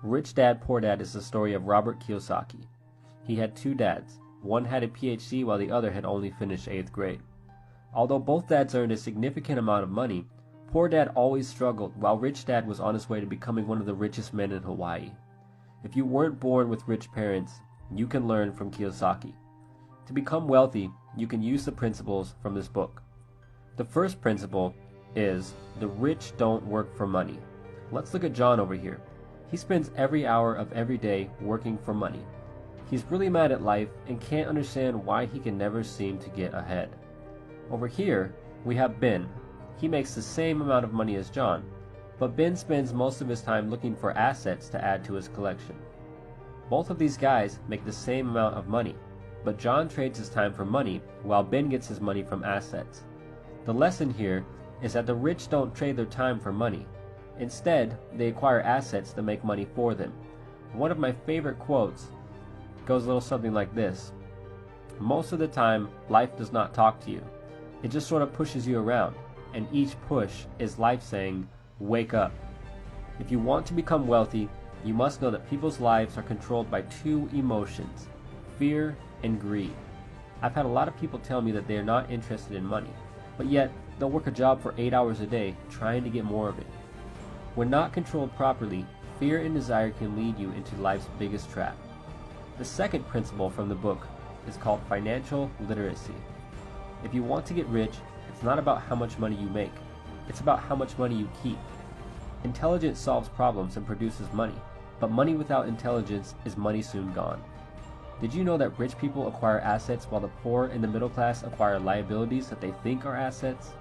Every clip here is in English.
Rich Dad, Poor Dad is the story of Robert Kiyosaki. He had two dads. One had a PhD while the other had only finished 8th grade. Although both dads earned a significant amount of money, Poor Dad always struggled while Rich Dad was on his way to becoming one of the richest men in Hawaii. If you weren't born with rich parents, you can learn from Kiyosaki. To become wealthy, you can use the principles from this book. The first principle is the rich don't work for money. Let's look at John over here. He spends every hour of every day working for money. He's really mad at life and can't understand why he can never seem to get ahead. Over here, we have Ben. He makes the same amount of money as John, but Ben spends most of his time looking for assets to add to his collection. Both of these guys make the same amount of money, but John trades his time for money while Ben gets his money from assets. The lesson here is that the rich don't trade their time for money. Instead, they acquire assets that make money for them. One of my favorite quotes goes a little something like this. Most of the time, life does not talk to you. It just sort of pushes you around, and each push is life saying, wake up. If you want to become wealthy, you must know that people's lives are controlled by two emotions, fear and greed. I've had a lot of people tell me that they are not interested in money, but yet they'll work a job for 8 hours a day trying to get more of it. When not controlled properly, fear and desire can lead you into life's biggest trap. The second principle from the book is called financial literacy. If you want to get rich, it's not about how much money you make. It's about how much money you keep. Intelligence solves problems and produces money, but money without intelligence is money soon gone. Did you know that rich people acquire assets while the poor and the middle class acquire liabilities that they think are assets?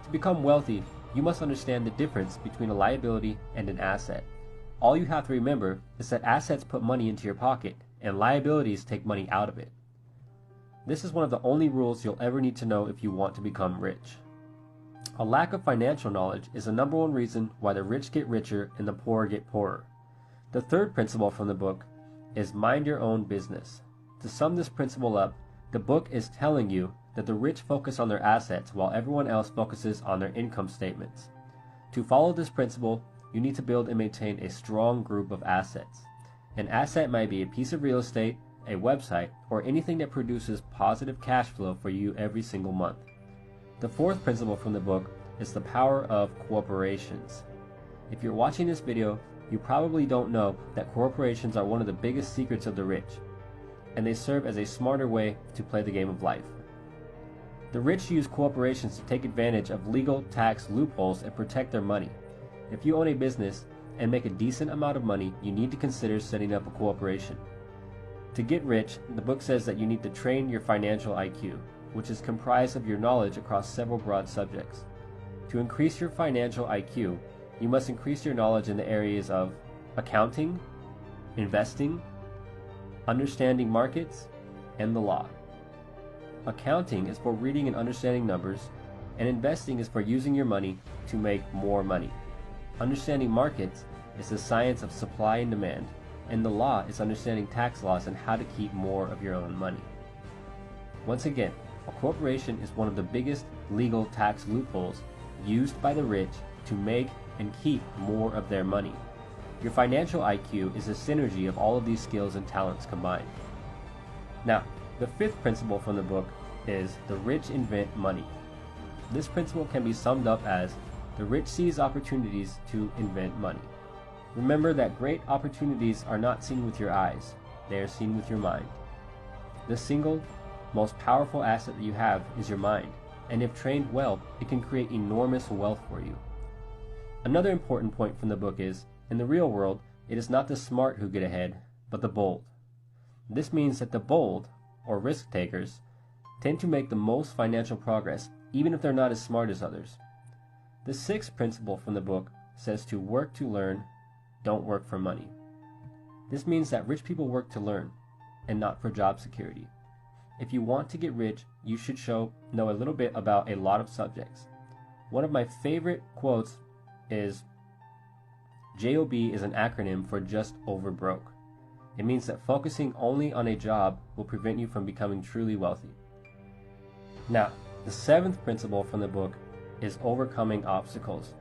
To become wealthy, you must understand the difference between a liability and an asset. All you have to remember is that assets put money into your pocket and liabilities take money out of it. This is one of the only rules you'll ever need to know if you want to become rich. A lack of financial knowledge is the number one reason why the rich get richer and the poor get poorer. The third principle from the book is mind your own business. To sum this principle up, the book is telling you that the rich focus on their assets while everyone else focuses on their income statements. To follow this principle, you need to build and maintain a strong group of assets. An asset might be a piece of real estate, a website, or anything that produces positive cash flow for you every single month. The fourth principle from the book is the power of corporations. If you're watching this video, you probably don't know that corporations are one of the biggest secrets of the rich, and they serve as a smarter way to play the game of life. The rich use corporations to take advantage of legal tax loopholes and protect their money. If you own a business and make a decent amount of money, you need to consider setting up a corporation. To get rich, the book says that you need to train your financial IQ, which is comprised of your knowledge across several broad subjects. To increase your financial IQ, you must increase your knowledge in the areas of accounting, investing, understanding markets, and the law. Accounting is for reading and understanding numbers, and investing is for using your money to make more money. Understanding markets is the science of supply and demand, and the law is understanding tax laws and how to keep more of your own money. Once again, a corporation is one of the biggest legal tax loopholes used by the rich to make and keep more of their money. Your financial IQ is a synergy of all of these skills and talents combined. Now, the fifth principle from the book is the rich invent money. This principle can be summed up as the rich seize opportunities to invent money. Remember that great opportunities are not seen with your eyes, they are seen with your mind. The single most powerful asset that you have is your mind, and if trained well, it can create enormous wealth for you. Another important point from the book is, in the real world, it is not the smart who get ahead, but the bold. This means that the bold, or risk takers, tend to make the most financial progress, even if they're not as smart as others. The sixth principle from the book says to work to learn, don't work for money. This means that rich people work to learn, and not for job security. If you want to get rich, you should know a little bit about a lot of subjects. One of my favorite quotes is, JOB is an acronym for just over broke. It means that focusing only on a job will prevent you from becoming truly wealthy. Now, the seventh principle from the book is overcoming obstacles.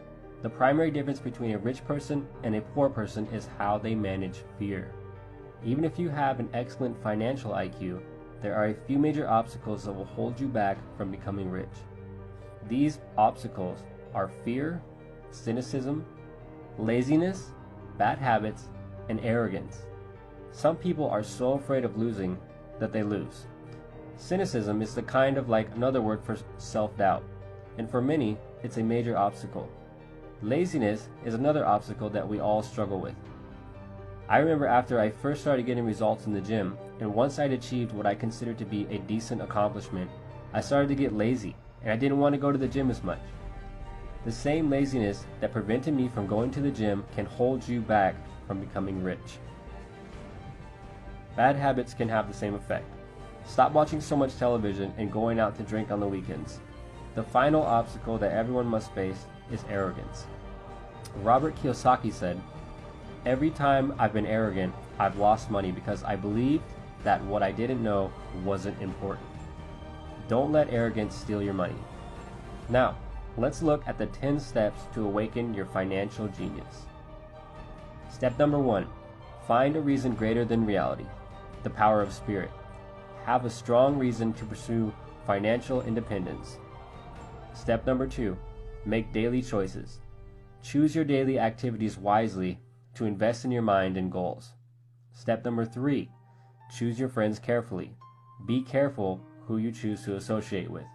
The primary difference between a rich person and a poor person is how they manage fear. Even if you have an excellent financial IQ, there are a few major obstacles that will hold you back from becoming rich. These obstacles are fear, cynicism, laziness, bad habits, and arrogance. Some people are so afraid of losing that they lose. Cynicism is the kind of like another word for self-doubt, and for many, it's a major obstacle. Laziness is another obstacle that we all struggle with. I remember after I first started getting results in the gym, and once I'd achieved what I considered to be a decent accomplishment, I started to get lazy, and I didn't want to go to the gym as much. The same laziness that prevented me from going to the gym can hold you back from becoming rich. Bad habits can have the same effect. Stop watching so much television and going out to drink on the weekends. The final obstacle that everyone must face is arrogance. Robert Kiyosaki said, "Every time I've been arrogant, I've lost money because I believed that what I didn't know wasn't important." Don't let arrogance steal your money. Now, let's look at the 10 steps to awaken your financial genius. Step number 1. Find a reason greater than reality. The power of spirit. Have a strong reason to pursue financial independence. Step number 2. Make daily choices. Choose your daily activities wisely to invest in your mind and goals. Step number 3. Choose your friends carefully. Be careful who you choose to associate with.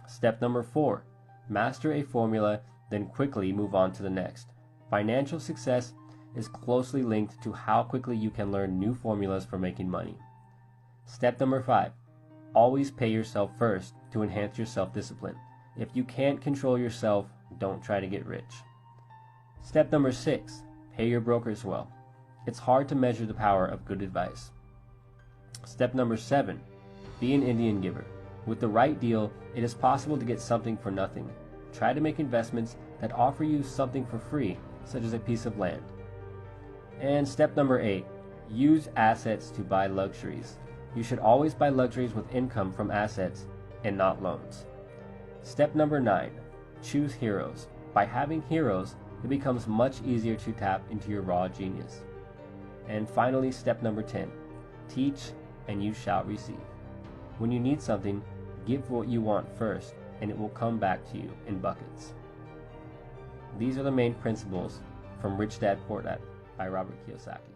Step number 4. Master a formula, then quickly move on to the next. Financial success is closely linked to how quickly you can learn new formulas for making money. Step number 5. Always pay yourself first to enhance your self-discipline. If you can't control yourself, don't try to get rich. Step number 6. Pay your brokers well. It's hard to measure the power of good advice. Step number 7. Be an Indian giver. With the right deal, it is possible to get something for nothing. Try to make investments that offer you something for free, such as a piece of land. And step number 8. Use assets to buy luxuries. You should always buy luxuries with income from assets and not loans. Step number 9. Choose heroes. By having heroes, it becomes much easier to tap into your raw genius. And finally, step number 10. Teach and you shall receive. When you need something, give what you want first, and it will come back to you in buckets. These are the main principles from Rich Dad Poor Dad by Robert Kiyosaki.